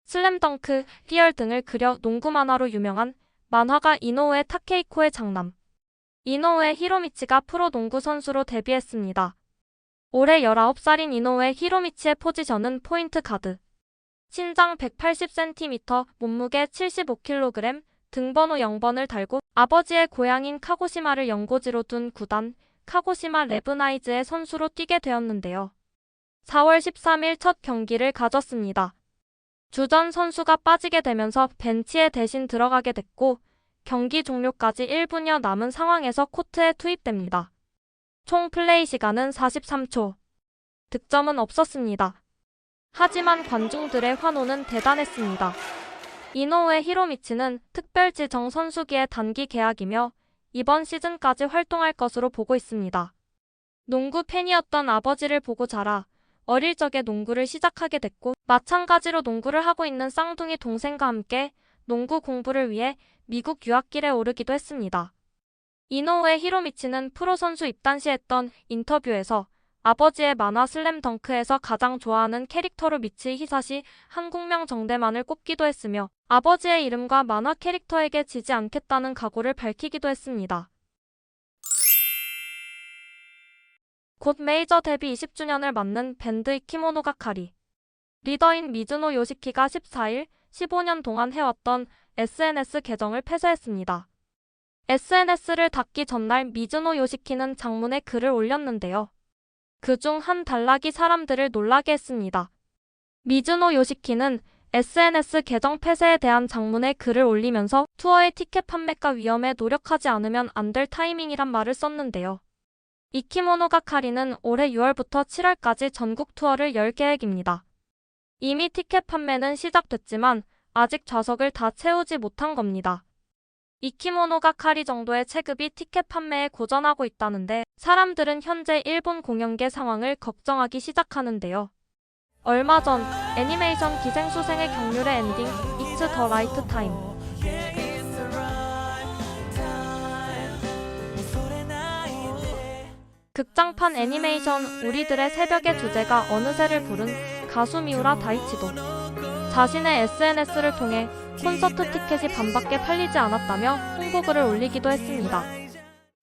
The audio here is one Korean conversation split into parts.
슬램덩크, 리얼 등을 그려 농구 만화로 유명한 만화가 이노우에 타케이코의 장남. 이노우에 히로미치가 프로 농구 선수로 데뷔했습니다. 올해 19살인 이노우에 히로미치의 포지션은 포인트 가드. 신장 180cm, 몸무게 75kg, 등번호 0번을 달고 아버지의 고향인 카고시마를 연고지로 둔 구단 카고시마 레브나이즈의 선수로 뛰게 되었는데요. 4월 13일 첫 경기를 가졌습니다. 주전 선수가 빠지게 되면서 벤치에 대신 들어가게 됐고 경기 종료까지 1분여 남은 상황에서 코트에 투입됩니다. 총 플레이 시간은 43초. 득점은 없었습니다. 하지만 관중들의 환호는 대단했습니다. 이노우에 히로미치는 특별 지정 선수기의 단기 계약이며 이번 시즌까지 활동할 것으로 보고 있습니다. 농구 팬이었던 아버지를 보고 자라 어릴 적에 농구를 시작하게 됐고 마찬가지로 농구를 하고 있는 쌍둥이 동생과 함께 농구 공부를 위해 미국 유학길에 오르기도 했습니다. 이노우에 히로미치는 프로 선수 입단 시 했던 인터뷰에서 아버지의 만화 슬램덩크에서 가장 좋아하는 캐릭터로 미치 히사시 한국명 정대만을 꼽기도 했으며 아버지의 이름과 만화 캐릭터에게 지지 않겠다는 각오를 밝히기도 했습니다. 곧 메이저 데뷔 20주년을 맞는 밴드 이키모노가 카리. 리더인 미즈노 요시키가 14일 15년 동안 해왔던 SNS 계정을 폐쇄했습니다. SNS를 닫기 전날 미즈노 요시키는 장문의 글을 올렸는데요. 그중 한 단락이 사람들을 놀라게 했습니다. 미즈노 요시키는 SNS 계정 폐쇄에 대한 장문의 글을 올리면서 투어의 티켓 판매가 위험에 노력하지 않으면 안 될 타이밍이란 말을 썼는데요. 이키모노가 카리는 올해 6월부터 7월까지 전국 투어를 열 계획입니다. 이미 티켓 판매는 시작됐지만 아직 좌석을 다 채우지 못한 겁니다. 이키모노가 카리 정도의 체급이 티켓 판매에 고전하고 있다는데 사람들은 현재 일본 공연계 상황을 걱정하기 시작하는데요. 얼마 전 애니메이션 기생수생의 경률의 엔딩 It's the Right Time. 극장판 애니메이션 우리들의 새벽의 주제가 어느새를 부른 가수 미우라 다이치도 자신의 SNS를 통해 콘서트 티켓이 반밖에 팔리지 않았다며 홍보글을 올리기도 했습니다.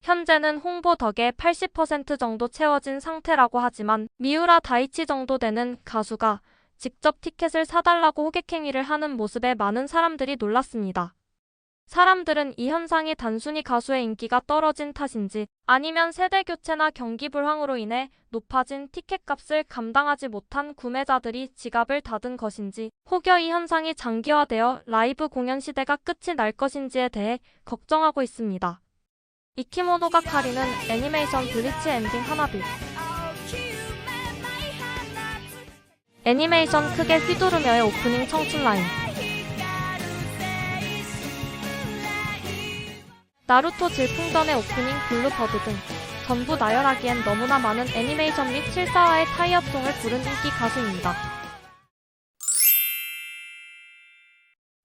현재는 홍보 덕에 80% 정도 채워진 상태라고 하지만 미우라 다이치 정도 되는 가수가 직접 티켓을 사달라고 호객행위를 하는 모습에 많은 사람들이 놀랐습니다. 사람들은 이 현상이 단순히 가수의 인기가 떨어진 탓인지 아니면 세대교체나 경기 불황으로 인해 높아진 티켓값을 감당하지 못한 구매자들이 지갑을 닫은 것인지 혹여 이 현상이 장기화되어 라이브 공연 시대가 끝이 날 것인지에 대해 걱정하고 있습니다. 이키모노가 카리는 애니메이션 블리치 엔딩 하나비. 애니메이션 크게 휘두르며의 오프닝 청춘 라인. 나루토 질풍전의 오프닝 블루버드 등 전부 나열하기엔 너무나 많은 애니메이션 및 실사화의 타이업송을 부른 인기 가수입니다.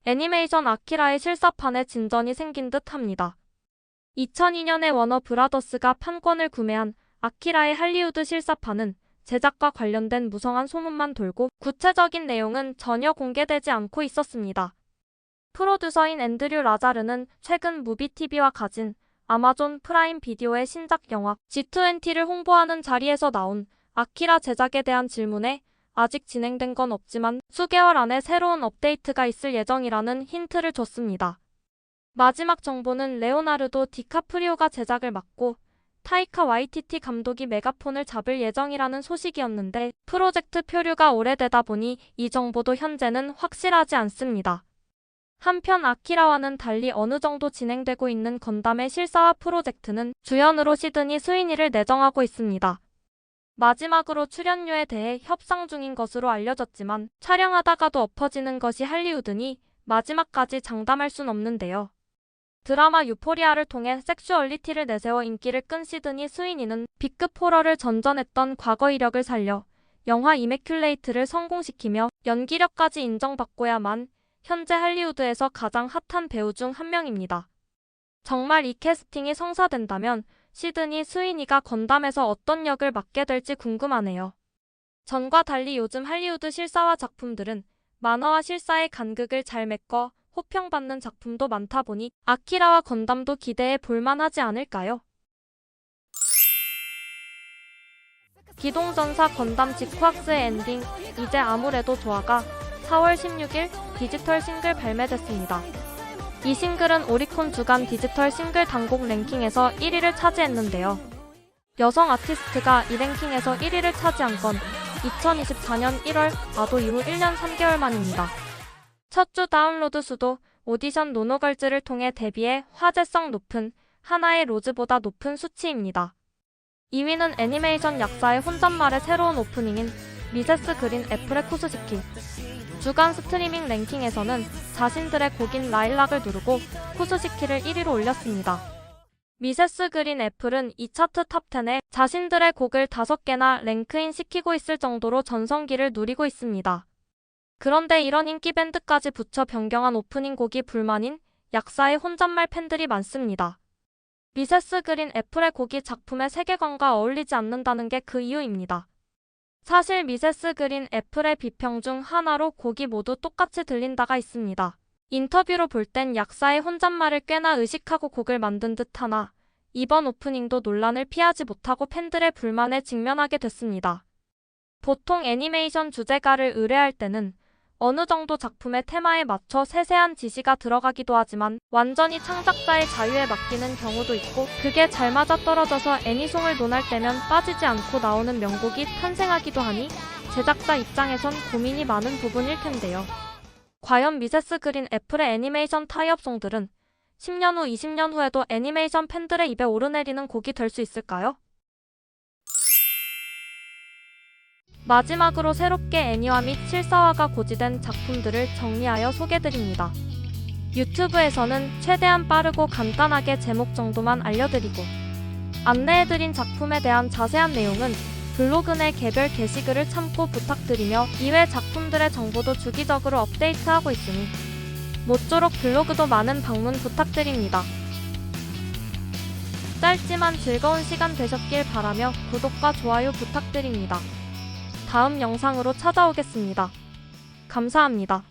애니메이션 아키라의 실사판에 진전이 생긴 듯 합니다. 2002년에 워너 브라더스가 판권을 구매한 아키라의 할리우드 실사판은 제작과 관련된 무성한 소문만 돌고 구체적인 내용은 전혀 공개되지 않고 있었습니다. 프로듀서인 앤드류 라자르는 최근 무비티비와 가진 아마존 프라임 비디오의 신작 영화 G20를 홍보하는 자리에서 나온 아키라 제작에 대한 질문에 아직 진행된 건 없지만 수개월 안에 새로운 업데이트가 있을 예정이라는 힌트를 줬습니다. 마지막 정보는 레오나르도 디카프리오가 제작을 맡고 타이카 와이티티 감독이 메가폰을 잡을 예정이라는 소식이었는데 프로젝트 표류가 오래되다 보니 이 정보도 현재는 확실하지 않습니다. 한편 아키라와는 달리 어느 정도 진행되고 있는 건담의 실사화 프로젝트는 주연으로 시드니 스위니를 내정하고 있습니다. 마지막으로 출연료에 대해 협상 중인 것으로 알려졌지만 촬영하다가도 엎어지는 것이 할리우드니 마지막까지 장담할 순 없는데요. 드라마 유포리아를 통해 섹슈얼리티를 내세워 인기를 끈 시드니 스위니는 B급 호러를 전전했던 과거 이력을 살려 영화 이매큘레이트를 성공시키며 연기력까지 인정받고야만 현재 할리우드에서 가장 핫한 배우 중 한 명입니다. 정말 이 캐스팅이 성사된다면 시드니 스위니가 건담에서 어떤 역을 맡게 될지 궁금하네요. 전과 달리 요즘 할리우드 실사화 작품들은 만화와 실사의 간극을 잘 메꿔 호평받는 작품도 많다 보니 아키라와 건담도 기대해 볼만하지 않을까요? 기동전사 건담 직후학스의 엔딩 이제 아무래도 좋아가 4월 16일 디지털 싱글 발매됐습니다. 이 싱글은 오리콘 주간 디지털 싱글 단곡 랭킹에서 1위를 차지했는데요. 여성 아티스트가 이 랭킹에서 1위를 차지한 건 2024년 1월 아도 이후 1년 3개월 만입니다. 첫 주 다운로드 수도 오디션 노노걸즈를 통해 데뷔해 화제성 높은 하나의 로즈보다 높은 수치입니다. 2위는 애니메이션 약사의 혼잣말의 새로운 오프닝인 미세스 그린 애플의 쿠스시키. 주간 스트리밍 랭킹에서는 자신들의 곡인 라일락을 누르고 쿠스시키를 1위로 올렸습니다. 미세스 그린 애플은 이 차트 탑10에 자신들의 곡을 5개나 랭크인 시키고 있을 정도로 전성기를 누리고 있습니다. 그런데 이런 인기 밴드까지 붙여 변경한 오프닝 곡이 불만인 약사의 혼잣말 팬들이 많습니다. 미세스 그린 애플의 곡이 작품의 세계관과 어울리지 않는다는 게 그 이유입니다. 사실 미세스 그린 애플의 비평 중 하나로 곡이 모두 똑같이 들린다가 있습니다. 인터뷰로 볼 땐 약사의 혼잣말을 꽤나 의식하고 곡을 만든 듯하나 이번 오프닝도 논란을 피하지 못하고 팬들의 불만에 직면하게 됐습니다. 보통 애니메이션 주제가를 의뢰할 때는 어느 정도 작품의 테마에 맞춰 세세한 지시가 들어가기도 하지만 완전히 창작자의 자유에 맡기는 경우도 있고 그게 잘 맞아떨어져서 애니송을 논할 때면 빠지지 않고 나오는 명곡이 탄생하기도 하니 제작자 입장에선 고민이 많은 부분일 텐데요. 과연 미세스 그린 애플의 애니메이션 타이업송들은 10년 후, 20년 후에도 애니메이션 팬들의 입에 오르내리는 곡이 될 수 있을까요? 마지막으로 새롭게 애니화 및 실사화가 고지된 작품들을 정리하여 소개드립니다. 유튜브에서는 최대한 빠르고 간단하게 제목 정도만 알려드리고 안내해드린 작품에 대한 자세한 내용은 블로그 내 개별 게시글을 참고 부탁드리며 이외 작품들의 정보도 주기적으로 업데이트하고 있으니 모쪼록 블로그도 많은 방문 부탁드립니다. 짧지만 즐거운 시간 되셨길 바라며 구독과 좋아요 부탁드립니다. 다음 영상으로 찾아오겠습니다. 감사합니다.